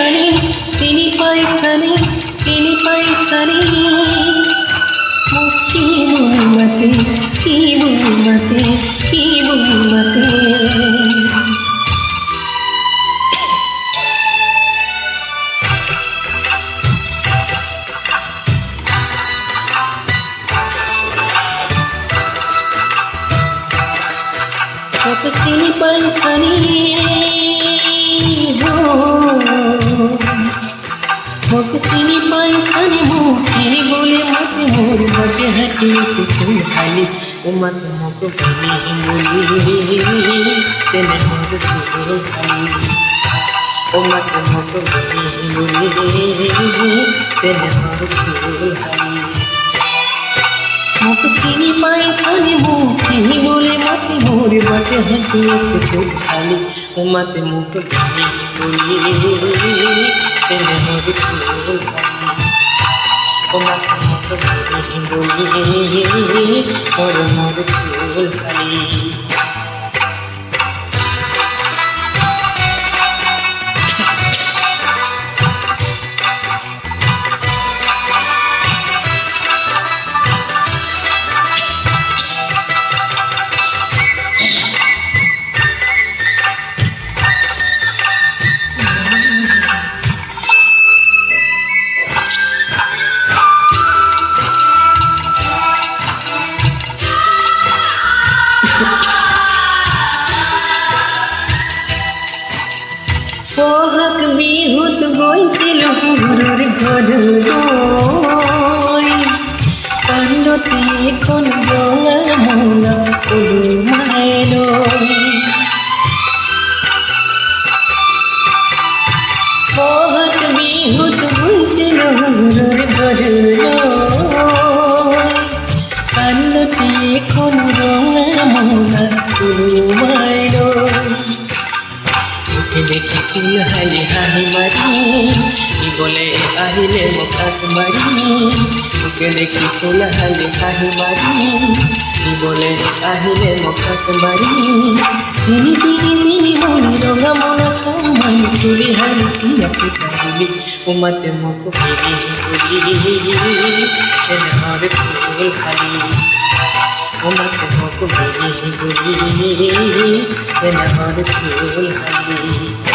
পাইছানি চিনি পাইছানি চিনি পাইছানি কি মতে কি মতে কি মতে চিনি পাইছানি চিনি পাইছানি মুখে বলে মতে মোর বাটে হাঁটিয়েছে ফুল খালি ও মাতে মতো বলি চেনে মোর ফুল খালি ও মাতে মতো বলি চেনে মোর ফুল খালি চিনি পাইছানি মুখে বলে মাতে মোর বাটে হাঁটিয়েছে ফুল খালি ও মাতে মুখ বলি চেনে মোর ফুল খালি ও মাতে মুখ বলি মোর মোর ফুল খালি সোহাগ বিহুত গৈছিল হুৰুৰ ঘৰলৈ কান্দতে এখন ৰঙা মূলা ওলোমাই লৈ সোহাগ বিহুত গৈছিল হুৰুৰ ঘৰলৈ কান্দতে এখন ৰঙা মূলা ওলোমাই লৈ দেখি ফুল হালি হাঁহি মাৰি বলে আহিলে মুখাত মাৰি তোকে দেখি ফুল হালি হাঁহি মাৰি বলে আহিলে মুখাত মাৰি চিনি চিনি চিনি মনি ৰঙা মনা চাই চুৰি হালি চিয়া ফুটা বুলি উমাতে মোক চেনেহৰ ফুল খালি উমাতে মোক চেনেহৰ ফুল খালি